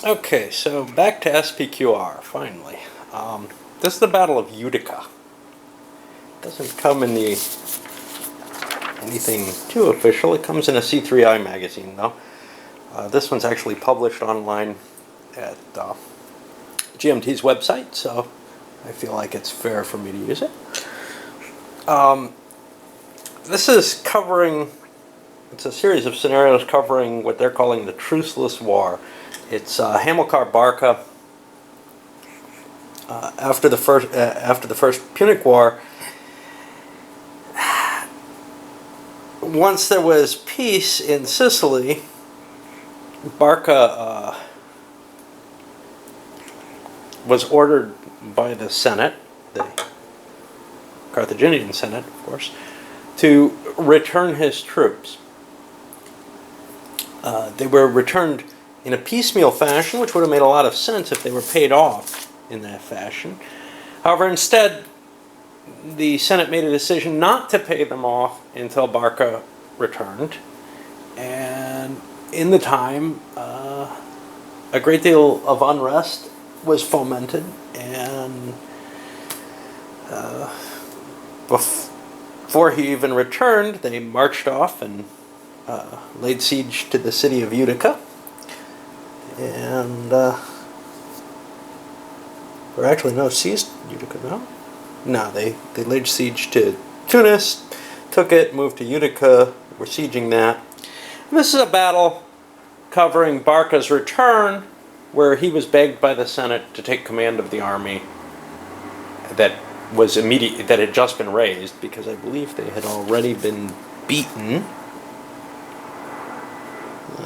Okay, so back to SPQR, finally. This is the Battle of Utica. Doesn't come in the anything too official. It comes in a C3I magazine, though. This one's actually published online at GMT's website, so I feel like it's fair for me to use it. This is covering, it's a series of scenarios covering what they're calling the Truceless War. It's Hamilcar Barca after the first Punic War. Once there was peace in Sicily, Barca was ordered by the Senate, the Carthaginian Senate, of course, to return his troops. They were returned in a piecemeal fashion, which would have made a lot of sense if they were paid off in that fashion. However, instead, the Senate made a decision not to pay them off until Barca returned. And in the time, a great deal of unrest was fomented, and before he even returned, they marched off and laid siege to the city of Utica. And or actually, no, seized Utica, no? No, they laid siege to Tunis, took it, moved to Utica, were sieging that. And this is a battle covering Barca's return, where he was begged by the Senate to take command of the army that had just been raised, because I believe they had already been beaten.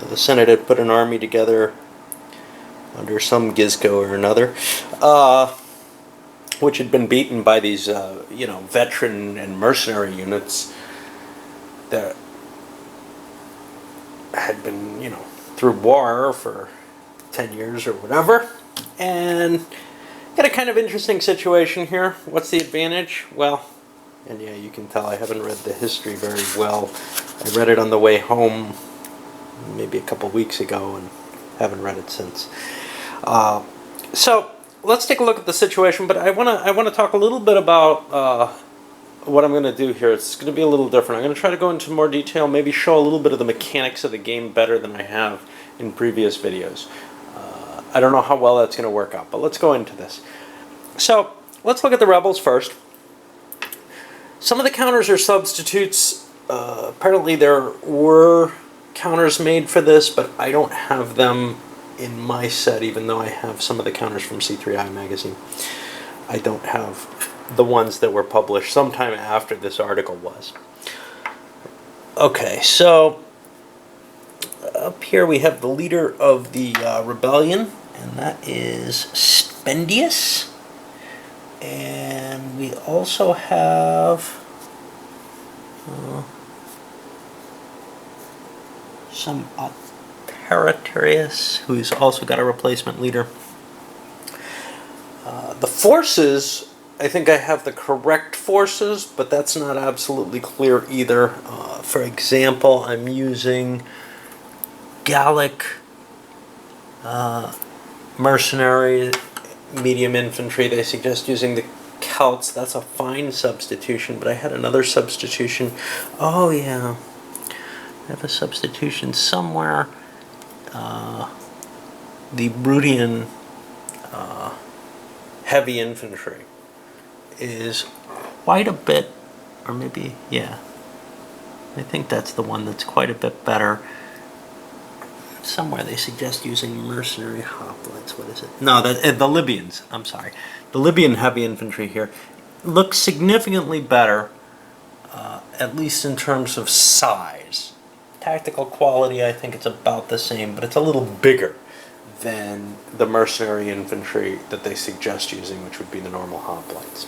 The Senate had put an army together under some gizco or another, which had been beaten by these, veteran and mercenary units that had been, through war for 10 years or whatever. And got a kind of interesting situation here. What's the advantage? Well, and yeah, you can tell I haven't read the history very well. I read it on the way home maybe a couple weeks ago and haven't read it since. So let's take a look at the situation, but I want to talk a little bit about what I'm going to do here. It's going to be a little different. I'm going to try to go into more detail, maybe show a little bit of the mechanics of the game better than I have in previous videos. I don't know how well that's going to work out, but let's go into this. So let's look at the rebels first. Some of the counters are substitutes. Apparently there were counters made for this, but I don't have them in my set, even though I have some of the counters from C3I magazine. I don't have the ones that were published sometime after this article was. Okay, so up here we have the leader of the rebellion, and that is Spendius. And we also have some Paraterius, who's also got a replacement leader. The forces, I think I have the correct forces, but that's not absolutely clear either. For example, I'm using Gallic mercenary, medium infantry. They suggest using the Celts. That's a fine substitution, but I had another substitution. Oh yeah, I have a substitution somewhere. The Brutian heavy infantry is quite a bit, or maybe, yeah, I think that's the one that's quite a bit better. Somewhere they suggest using mercenary hoplites. What is it? No, the Libyans. I'm sorry. The Libyan heavy infantry here looks significantly better, at least in terms of size. Tactical quality, I think it's about the same, but it's a little bigger than the mercenary infantry that they suggest using, which would be the normal hoplites.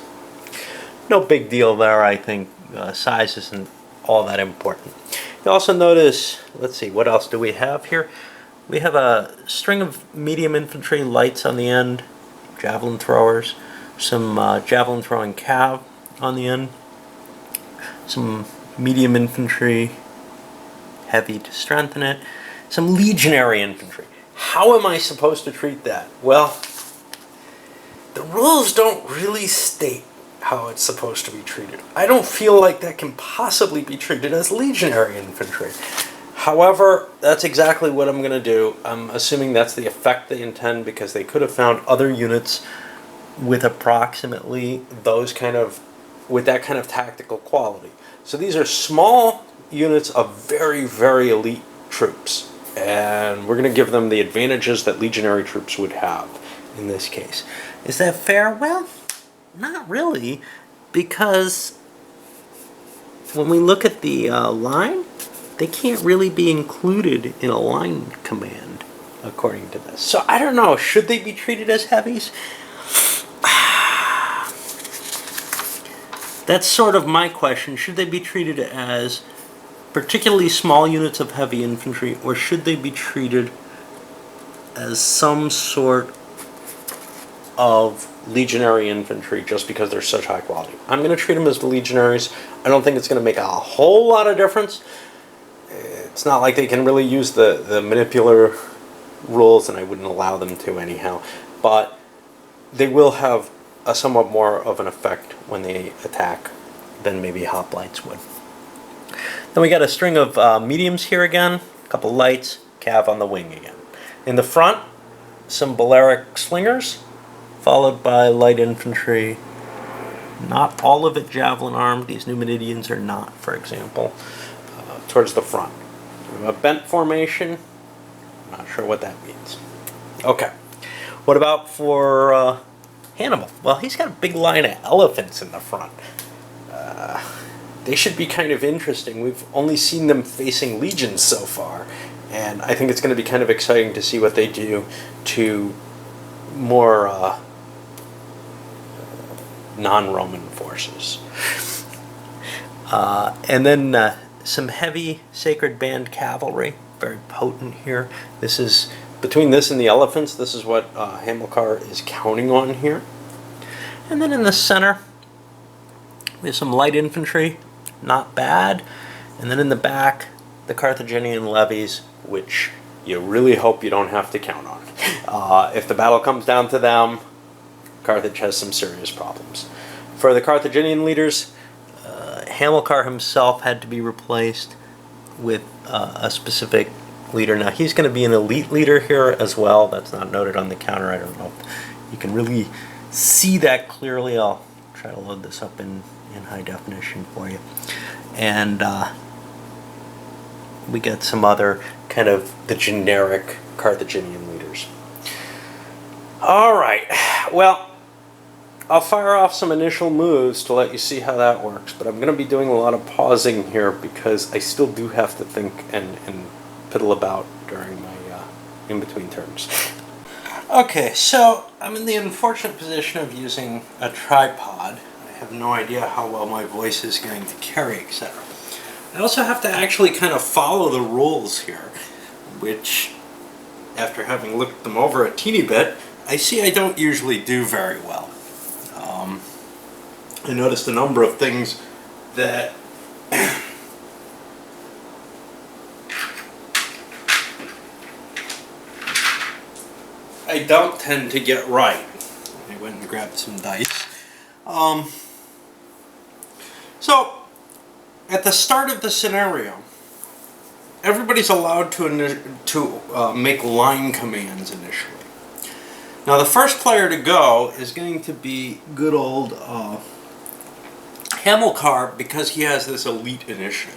No big deal there, I think. Size isn't all that important. You also notice, let's see, what else do we have here? We have a string of medium infantry lights on the end, javelin throwers, some javelin throwing cav on the end, some medium infantry heavy to strengthen it, some legionary infantry. How am I supposed to treat that? Well, the rules don't really state how it's supposed to be treated. I don't feel like that can possibly be treated as legionary infantry. However, that's exactly what I'm going to do. I'm assuming that's the effect they intend, because they could have found other units with approximately with that kind of tactical quality. So these are small units of very, very elite troops, and we're going to give them the advantages that legionary troops would have in this case. Is that fair? Well, not really, because when we look at the line, they can't really be included in a line command, according to this. So I don't know, should they be treated as heavies? That's sort of my question. Should they be treated as particularly small units of heavy infantry, or should they be treated as some sort of legionary infantry just because they're such high quality? I'm going to treat them as the legionaries. I don't think it's going to make a whole lot of difference. It's not like they can really use the manipular rules, and I wouldn't allow them to anyhow. But they will have a somewhat more of an effect when they attack than maybe hoplites would. Then we got a string of mediums here again, a couple lights, cav on the wing again. In the front, some Balearic slingers, followed by light infantry. Not all of it javelin armed. These Numidians are not, for example, towards the front. We have a bent formation. I'm not sure what that means. Okay. What about for Hannibal? Well, he's got a big line of elephants in the front. They should be kind of interesting. We've only seen them facing legions so far, and I think it's going to be kind of exciting to see what they do to more non-Roman forces. And then some heavy Sacred Band cavalry, very potent here. This is, between this and the elephants, this is what Hamilcar is counting on here. And then in the center, we have some light infantry, not bad. And then in the back, the Carthaginian levies, which you really hope you don't have to count on. If the battle comes down to them, Carthage has some serious problems. For the Carthaginian leaders, Hamilcar himself had to be replaced with a specific leader. Now, he's going to be an elite leader here as well. That's not noted on the counter. I don't know if you can really see that clearly. I'll try to load this up in high definition for you. And we get some other kind of the generic Carthaginian leaders. All right. Well, I'll fire off some initial moves to let you see how that works, but I'm going to be doing a lot of pausing here because I still do have to think and piddle about during my in-between turns. Okay, so I'm in the unfortunate position of using a tripod. I have no idea how well my voice is going to carry, etc. I also have to actually kind of follow the rules here, which, after having looked them over a teeny bit, I see I don't usually do very well. I noticed a number of things that I don't tend to get right. I went and grabbed some dice. So, at the start of the scenario, everybody's allowed to make line commands initially. Now, the first player to go is going to be good old Hamilcar, because he has this elite initiative.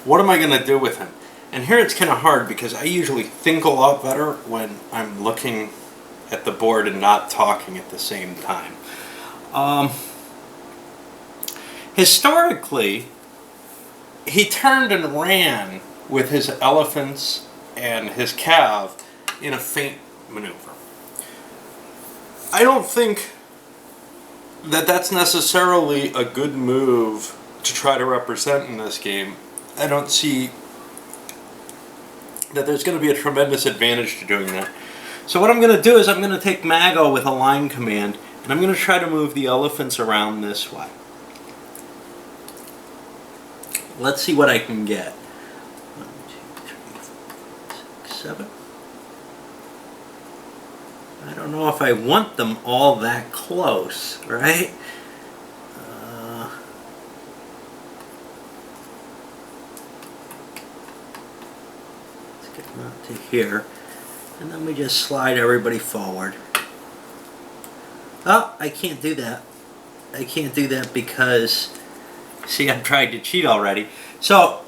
What am I going to do with him? And here it's kind of hard because I usually think a lot better when I'm looking at the board and not talking at the same time. Historically, he turned and ran with his elephants and his cav in a feint maneuver. I don't think that that's necessarily a good move to try to represent in this game. I don't see that there's going to be a tremendous advantage to doing that. So what I'm going to do is I'm going to take Mago with a line command, and I'm going to try to move the elephants around this way. Let's see what I can get. 1, 2, 3, 4, 5, 6, 7. I don't know if I want them all that close, right? Let's get them out to here. And then we just slide everybody forward. Oh, I can't do that. I can't do that because, see, I've tried to cheat already. So,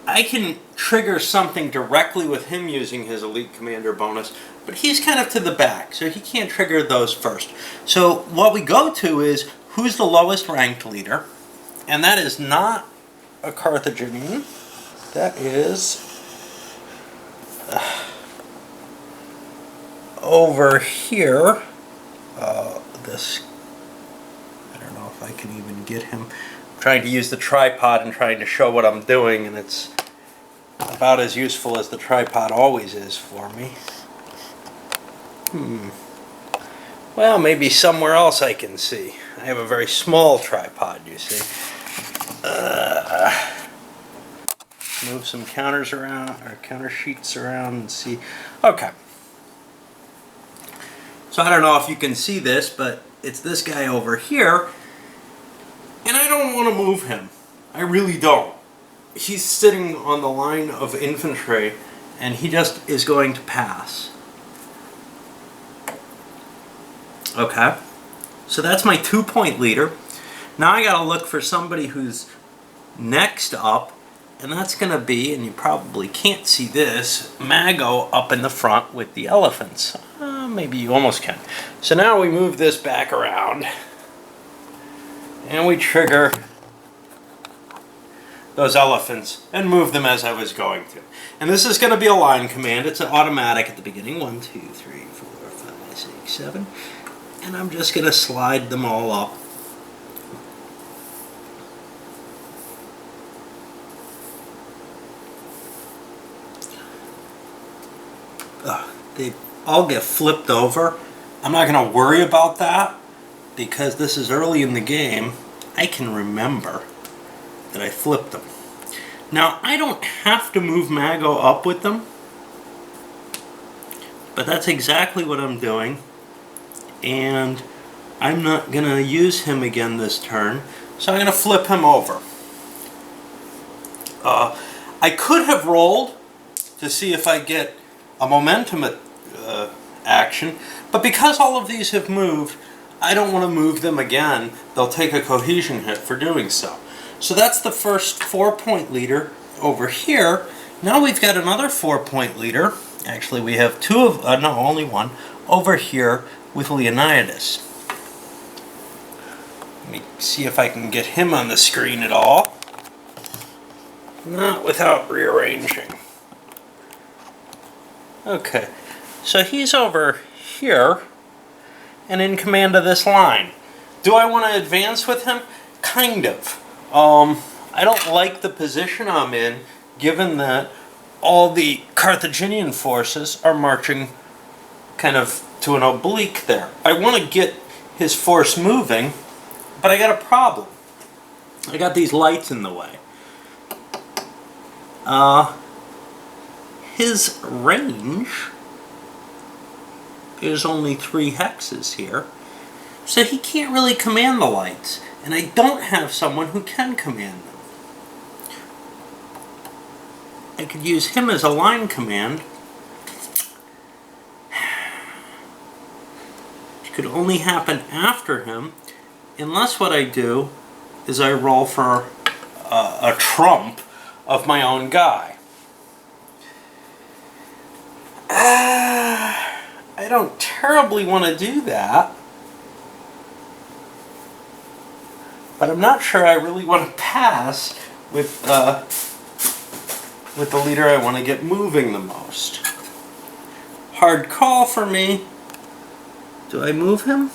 I can trigger something directly with him using his Elite Commander bonus, but he's kind of to the back, so he can't trigger those first. So what we go to is, who's the lowest ranked leader? And that is not a Carthaginian. That is over here. This, I don't know if I can even get him. I'm trying to use the tripod and trying to show what I'm doing, and it's about as useful as the tripod always is for me. Well, maybe somewhere else I can see. I have a very small tripod, you see. Move some counters around, or counter sheets around and see. Okay. So I don't know if you can see this, but it's this guy over here. And I don't want to move him. I really don't. He's sitting on the line of infantry, and he just is going to pass. Okay. So that's my 2-point leader. Now I gotta look for somebody who's next up, and that's gonna be, and you probably can't see this, Mago up in the front with the elephants. Maybe you almost can. So now we move this back around, and we trigger those elephants and move them as I was going to. And this is going to be a line command. It's an automatic at the beginning. 1, 2, 3, 4, 5, 6, 7. And I'm just going to slide them all up. They all get flipped over. I'm not going to worry about that because this is early in the game. I can remember that I flipped them. Now, I don't have to move Mago up with them, but that's exactly what I'm doing, and I'm not going to use him again this turn, so I'm going to flip him over. I could have rolled to see if I get a momentum action, but because all of these have moved, I don't want to move them again. They'll take a cohesion hit for doing so. So that's the first 4-point leader over here. Now we've got another 4-point leader. Actually, we have only one over here with Leonidas. Let me see if I can get him on the screen at all. Not without rearranging. Okay, so he's over here and in command of this line. Do I want to advance with him? Kind of. I don't like the position I'm in, given that all the Carthaginian forces are marching kind of to an oblique there. I want to get his force moving, but I got a problem. I got these lights in the way. His range is only 3 hexes here, so he can't really command the lights, and I don't have someone who can command them. I could use him as a line command, which could only happen after him, unless what I do is I roll for a trump of my own guy. I don't terribly want to do that, but I'm not sure I really want to pass with the leader I want to get moving the most. Hard call for me. Do I move him?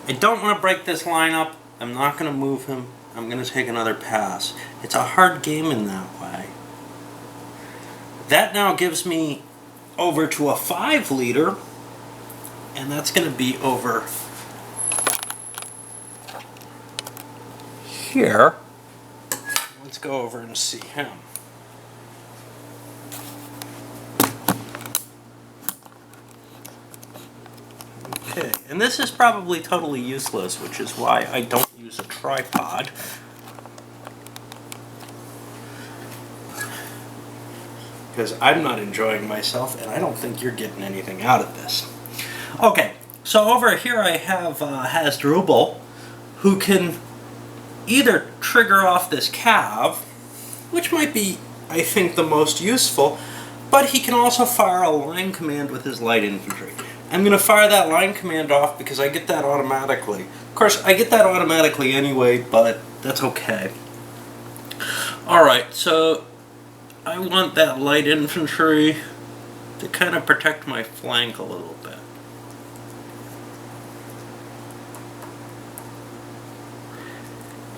I don't want to break this line up. I'm not going to move him. I'm going to take another pass. It's a hard game in that way. That now gives me over to a 5 leader, and that's going to be over here. Let's go over and see him. Okay, and this is probably totally useless, which is why I don't use a tripod. Because I'm not enjoying myself, and I don't think you're getting anything out of this. Okay, so over here I have Hasdrubal, who can either trigger off this cav, which might be, I think, the most useful, but he can also fire a line command with his light infantry. I'm going to fire that line command off because I get that automatically. Of course, I get that automatically anyway, but that's okay. Alright, so I want that light infantry to kind of protect my flank a little bit.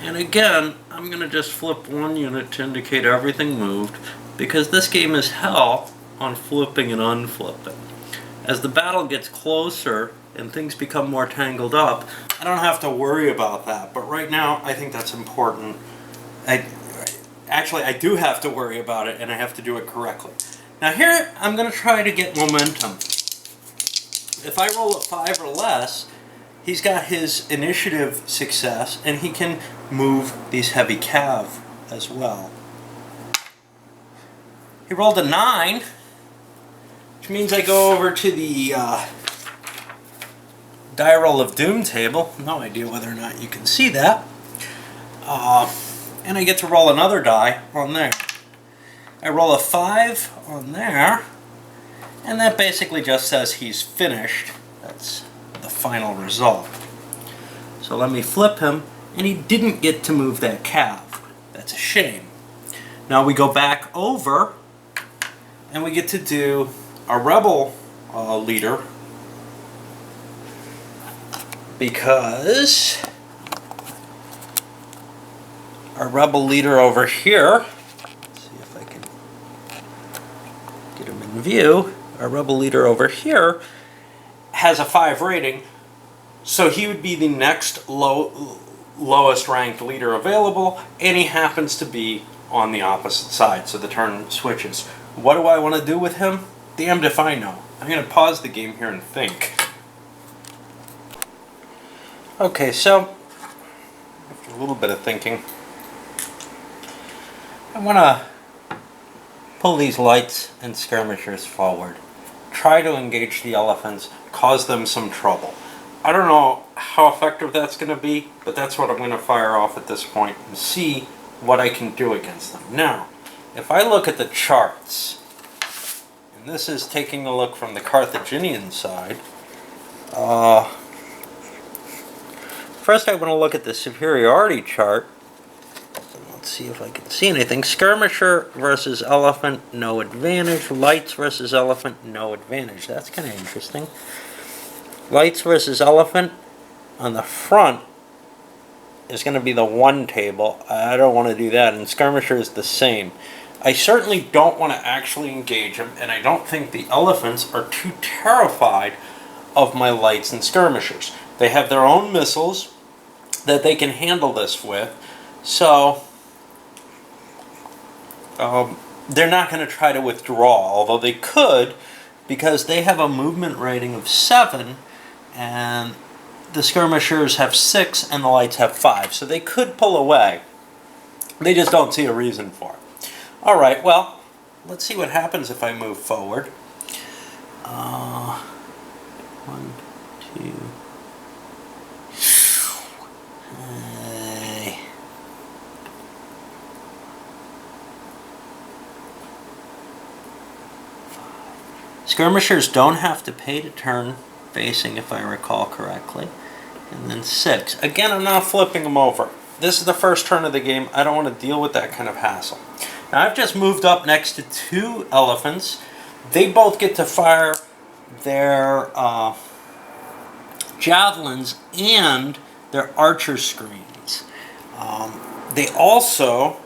And again, I'm going to just flip one unit to indicate everything moved, because this game is hell on flipping and unflipping. As the battle gets closer and things become more tangled up, I don't have to worry about that. But right now, I think that's important. Actually, I do have to worry about it, and I have to do it correctly. Now here, I'm going to try to get momentum. If I roll a 5 or less, he's got his initiative success, and he can move these heavy cav as well. He rolled a 9, which means I go over to the die roll of doom table. No idea whether or not you can see that. And I get to roll another die on there. I roll a 5 on there, and that basically just says he's finished. That's the final result. So let me flip him, and he didn't get to move that cav. That's a shame. Now we go back over, and we get to do a rebel leader, because our rebel leader over here, let's see if I can get him in view, our rebel leader over here has a 5 rating, so he would be the next lowest ranked leader available, and he happens to be on the opposite side, so the turn switches. What do I want to do with him? Damned if I know. I'm going to pause the game here and think. Okay, so after a little bit of thinking, I want to pull these lights and skirmishers forward. Try to engage the elephants, cause them some trouble. I don't know how effective that's going to be, but that's what I'm going to fire off at this point and see what I can do against them. Now, if I look at the charts, and this is taking a look from the Carthaginian side, first I want to look at the superiority chart. Let's see if I can see anything. Skirmisher versus elephant, no advantage. Lights versus elephant, no advantage. That's kind of interesting. Lights versus elephant on the front is going to be the 1 table. I don't want to do that. And skirmisher is the same. I certainly don't want to actually engage them, and I don't think the elephants are too terrified of my lights and skirmishers. They have their own missiles that they can handle this with, so they're not going to try to withdraw, although they could, because they have a movement rating of 7, and the skirmishers have 6, and the lights have 5, so they could pull away. They just don't see a reason for it. Alright, well, let's see what happens if I move forward. 1, 2... Skirmishers don't have to pay to turn facing, if I recall correctly. And then 6. Again, I'm not flipping them over. This is the first turn of the game. I don't want to deal with that kind of hassle. Now, I've just moved up next to 2 elephants. They both get to fire their javelins and their archer screens. They also,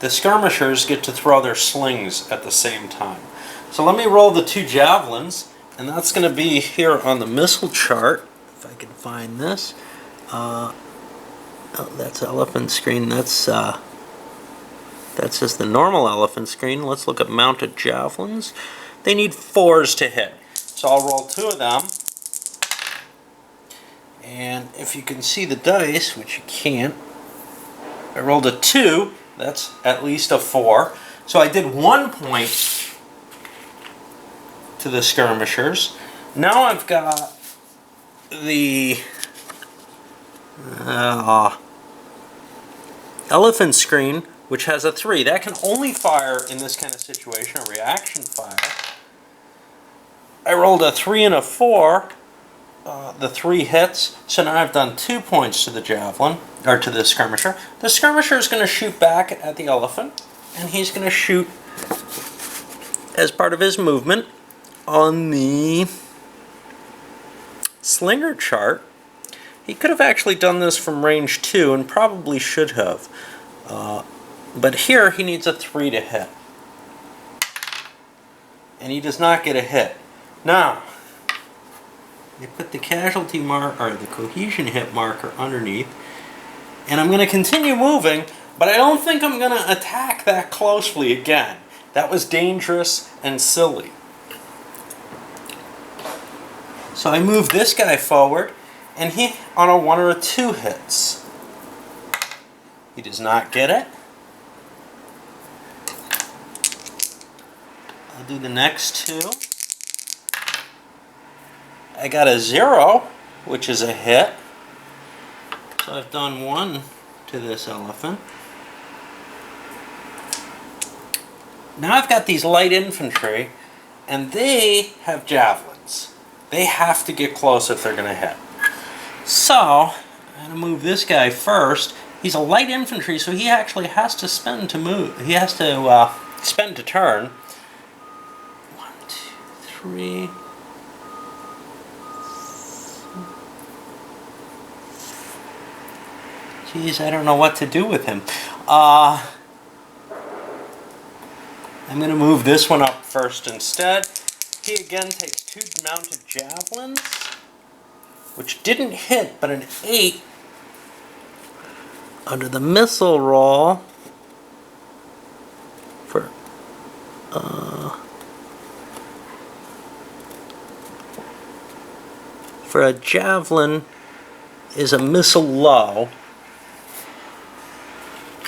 the skirmishers, get to throw their slings at the same time. So let me roll the 2 javelins, and that's going to be here on the missile chart, if I can find this. Oh, that's elephant screen. That's just the normal elephant screen. Let's look at mounted javelins. They need 4s to hit. So I'll roll 2 of them. And if you can see the dice, which you can't, I rolled a 2. That's at least a 4. So I did 1 point to the skirmishers. Now I've got the elephant screen, which has a 3. That can only fire in this kind of situation, a reaction fire. I rolled a 3 and a 4. The 3 hits, so now I've done 2 points to the javelin, or to the skirmisher. The skirmisher is going to shoot back at the elephant, and he's going to shoot as part of his movement on the slinger chart. He could have actually done this from range 2, and probably should have. But here he needs a 3 to hit. And he does not get a hit. Now, you put the casualty mark, or the cohesion hit marker underneath, and I'm going to continue moving, but I don't think I'm going to attack that closely again. That was dangerous and silly. So I move this guy forward, and he on a 1 or a 2 hits. He does not get it. I'll do the next 2. I got a 0, which is a hit. So I've done 1 to this elephant. Now I've got these light infantry, and they have javelins. They have to get close if they're going to hit. So I'm going to move this guy first. He's a light infantry, so he actually has to spend to move. He has to spend to turn. 1, 2, 3. Geez, I don't know what to do with him. I'm going to move this one up first instead. He again takes 2 mounted javelins, which didn't hit, but an 8 under the missile roll for a javelin is a missile low.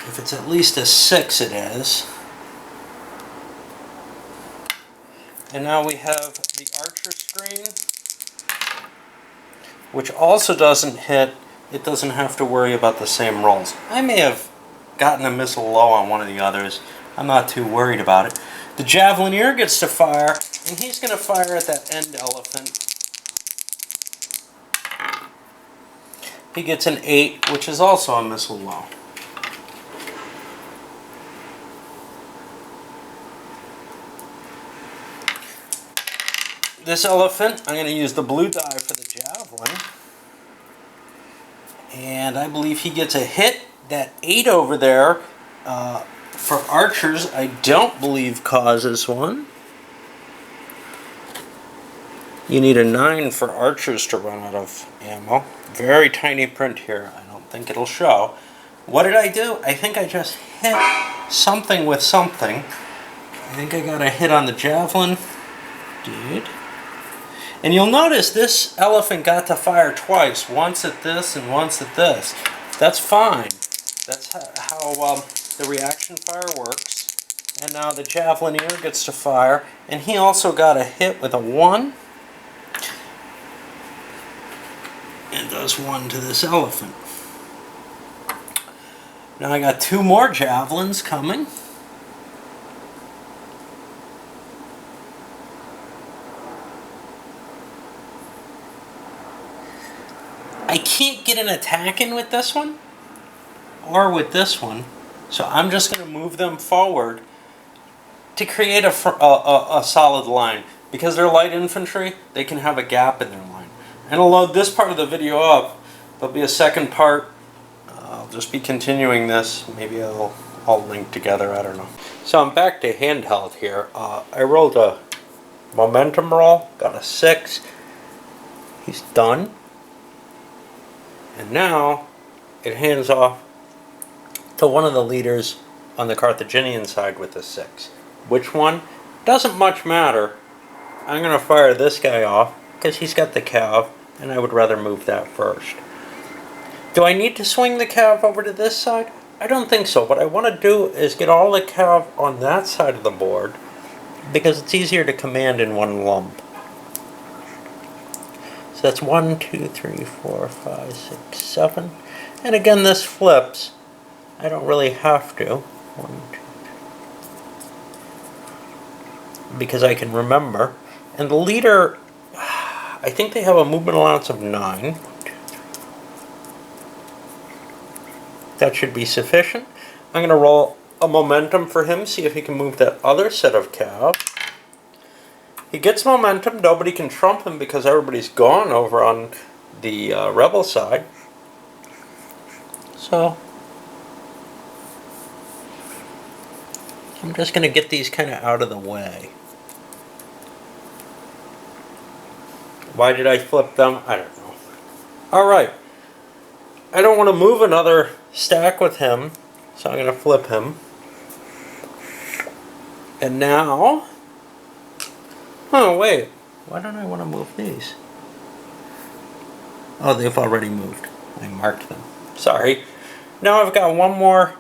If it's at least a 6, it is. And now we have the archer screen, which also doesn't hit. It doesn't have to worry about the same rolls. I may have gotten a missile low on one of the others. I'm not too worried about it. The javelineer gets to fire, and he's going to fire at that end elephant. He gets an 8, which is also a missile low. This elephant, I'm going to use the blue die for the javelin. And I believe he gets a hit. That 8 over there, for archers, I don't believe causes one. You need a 9 for archers to run out of ammo. Very tiny print here. I don't think it'll show. What did I do? I think I just hit something with something. I think I got a hit on the javelin. Did. And you'll notice this elephant got to fire twice. Once at this and once at this. That's fine. That's how the reaction fire works. And now the javelineer gets to fire. And he also got a hit with a 1. And does 1 to this elephant. Now I got 2 more javelins coming. I can't get an attack in with this one or with this one, so I'm just going to move them forward to create a solid line. Because they're light infantry, they can have a gap in their line. And I'll load this part of the video up. There'll be a second part. I'll just be continuing this. Maybe I'll all link together, I don't know. So I'm back to handheld here. I rolled a Momentum roll, got a 6. He's done. And now it hands off to one of the leaders on the Carthaginian side with a 6. Which one? Doesn't much matter. I'm going to fire this guy off because he's got the cav, and I would rather move that first. Do I need to swing the cav over to this side? I don't think so. What I want to do is get all the cav on that side of the board because it's easier to command in one lump. So that's 1, 2, 3, 4, 5, 6, 7. And again, this flips. I don't really have to. 1, 2, 3. Because I can remember. And the leader, I think they have a movement allowance of 9. That should be sufficient. I'm going to roll a momentum for him, see if he can move that other set of cav. He gets momentum. Nobody can trump him because everybody's gone over on the rebel side. So I'm just going to get these kind of out of the way. Why did I flip them? I don't know. Alright. I don't want to move another stack with him, so I'm going to flip him. And now... Oh, wait. Why don't I want to move these? Oh, they've already moved. I marked them. Sorry. Now I've got one more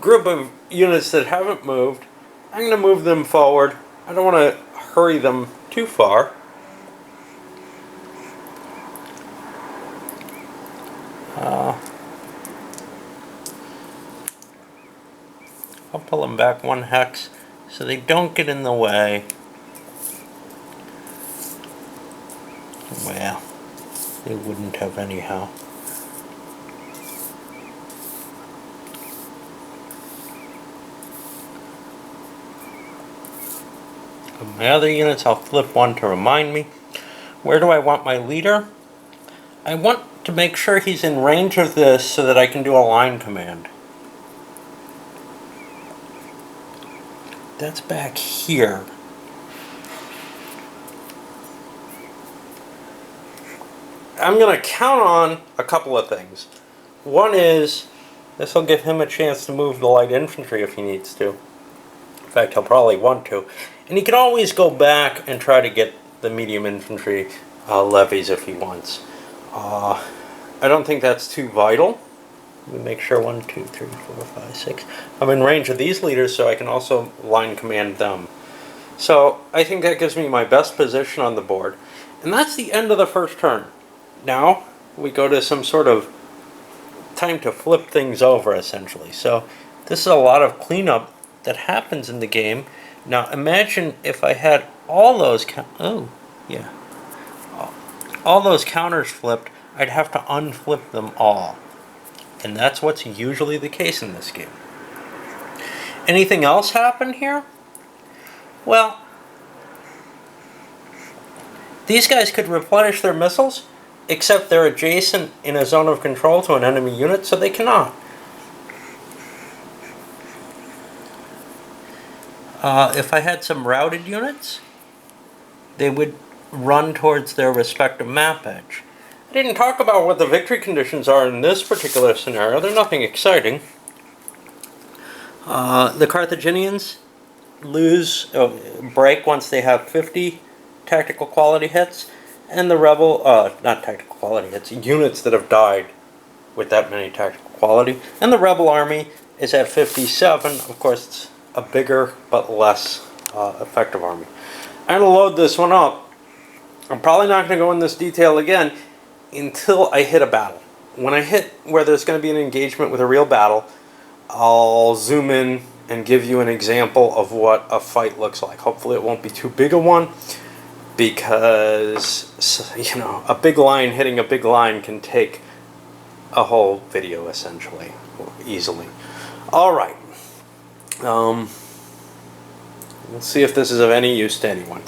group of units that haven't moved. I'm going to move them forward. I don't want to hurry them too far. I'll pull them back 1 hex so they don't get in the way. Well, they wouldn't have anyhow. On my other units, I'll flip one to remind me. Where do I want my leader? I want to make sure he's in range of this so that I can do a line command. That's back here. I'm going to count on a couple of things. One is, this will give him a chance to move the light infantry if he needs to. In fact, he'll probably want to. And he can always go back and try to get the medium infantry levies if he wants. I don't think that's too vital. Let me make sure 1, 2, 3, 4, 5, 6. I'm in range of these leaders, so I can also line command them. So I think that gives me my best position on the board. And that's the end of the first turn. Now we go to some sort of time to flip things over, essentially. So this is a lot of cleanup that happens in the game. Now imagine if I had all those all those counters flipped, I'd have to unflip them all. And that's what's usually the case in this game. Anything else happen here? Well, these guys could replenish their missiles, except they're adjacent in a zone of control to an enemy unit, so they cannot. If I had some routed units, they would run towards their respective map edge. I didn't talk about what the victory conditions are in this particular scenario. They're nothing exciting. The Carthaginians break once they have 50 tactical quality hits, and the rebel, not tactical quality hits, units that have died with that many tactical quality. And the rebel army is at 57. Of course, it's a bigger but less effective army. I'm going to load this one up. I'm probably not going to go in this detail again until I hit a battle. When I hit where there's going to be an engagement with a real battle, I'll zoom in and give you an example of what a fight looks like. Hopefully it won't be too big a one, because, you know, a big line hitting a big line can take a whole video, essentially, easily. Alright. We'll see if this is of any use to anyone.